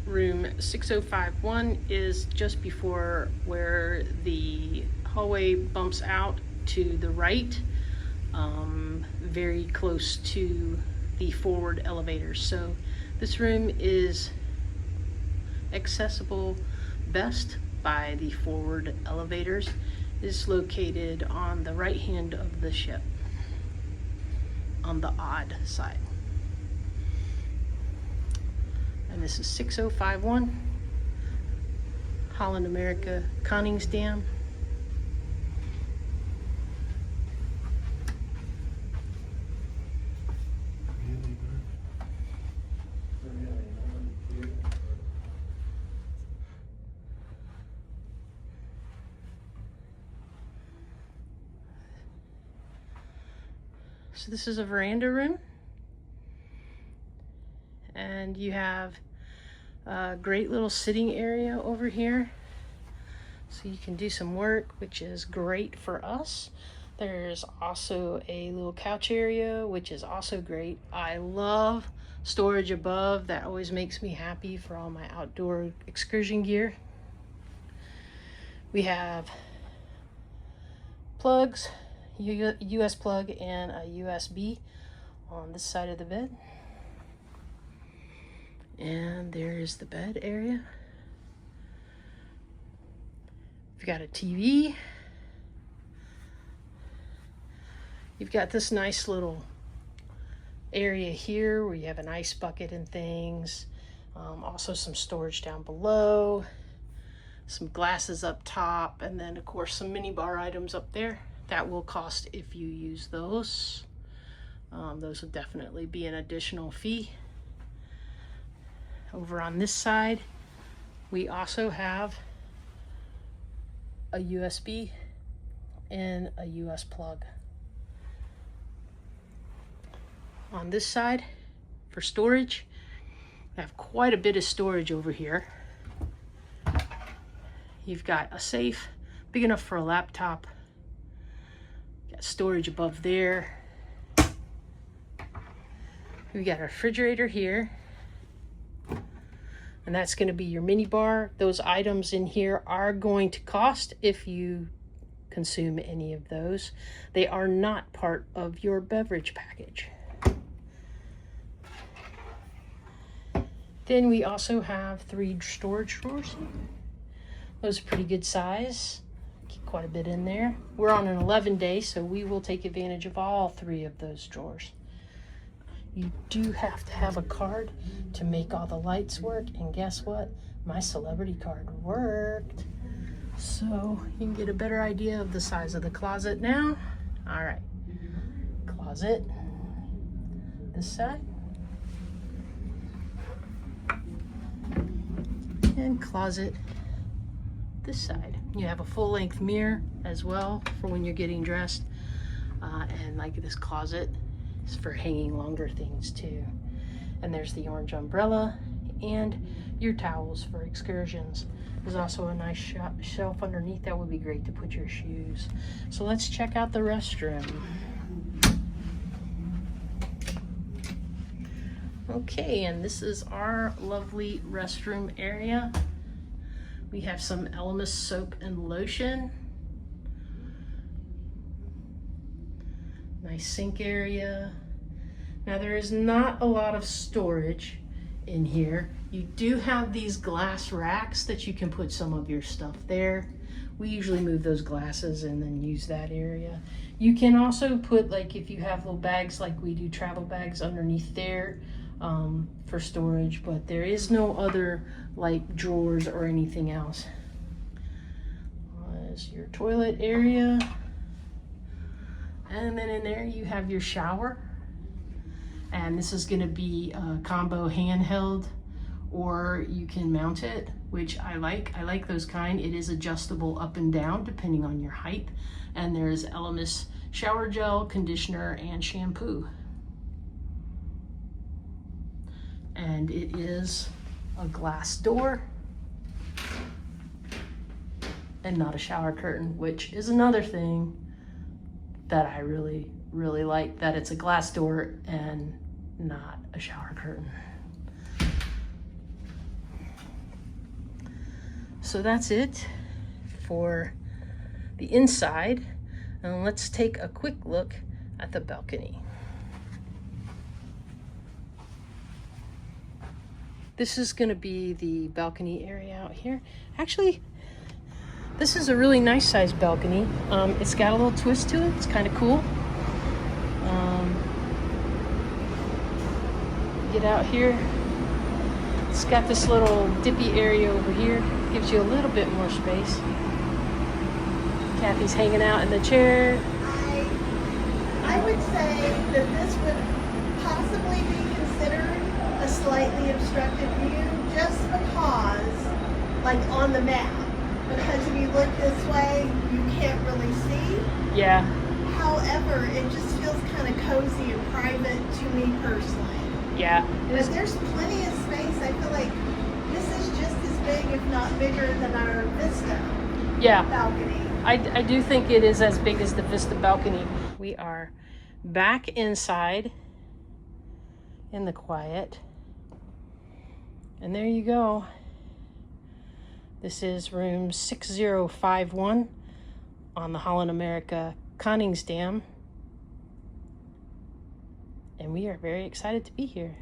Room 6051 is just before where the hallway bumps out to the right, very close to the forward elevators. So this room is accessible best by the forward elevators. It is located on the right hand of the ship, on the odd side. And this is 6051 Holland America Koningsdam. So this is a veranda room, and you have a great little sitting area over here, so you can do some work, which is great for us. There's also a little couch area, which is also great. I love storage above. That always makes me happy for all my outdoor excursion gear. We have plugs, US plug and a USB on this side of the bed. And there's the bed area. We've got a TV. You've got this nice little area here where you have an ice bucket and things. Also some storage down below, some glasses up top, and then of course some mini bar items up there. That will cost if you use those. Those will definitely be an additional fee. Over on this side, we also have a USB and a US plug. On this side, for storage, I have quite a bit of storage over here. You've got a safe, big enough for a laptop. Got storage above there. We've got a refrigerator here. And that's going to be your mini bar. Those items in here are going to cost if you consume any of those. They are not part of your beverage package. Then we also have 3 storage drawers. Those are pretty good size. Keep quite a bit in there. We're on an 11-day, so we will take advantage of all 3 of those drawers. You do have to have a card to make all the lights work, and guess what? My celebrity card worked. So you can get a better idea of the size of the closet now. All right, closet, this side, and closet, this side. You have a full-length mirror as well for when you're getting dressed, and like this closet is for hanging longer things too. And there's the orange umbrella and your towels for excursions. There's also a nice shelf underneath that would be great to put your shoes. So let's check out the restroom. Okay, and this is our lovely restroom area. We have some Elemis soap and lotion. Nice sink area. Now there is not a lot of storage in here. You do have these glass racks that you can put some of your stuff there. We usually move those glasses and then use that area. You can also put, like if you have little bags like we do, travel bags underneath there for storage, but there is no other like drawers or anything else. There's your toilet area. And then in there you have your shower. And this is gonna be a combo handheld, or you can mount it, which I like. I like those kind. It is adjustable up and down depending on your height. And there's Elemis shower gel, conditioner, and shampoo. And it is a glass door and not a shower curtain, which is another thing that I really like, that it's a glass door and not a shower curtain. So that's it for the inside. And let's take a quick look at the balcony. This is going to be the balcony area out here. Actually, this is a really nice sized balcony. It's got a little twist to it. It's kind of cool. Get out here. It's got this little dippy area over here. Gives you a little bit more space. Kathy's hanging out in the chair. I would say that this would possibly be considered a slightly obstructed view just because, like on the map, because if you look this way, you can't really see. Yeah. However, it just feels kind of cozy and private to me personally. Yeah. But there's plenty of space. I feel like this is just as big, if not bigger, than our Vista balcony. I do think it is as big as the Vista balcony. We are back inside in the quiet. And there you go. This is room 6051 on the Holland America Koningsdam. And we are very excited to be here.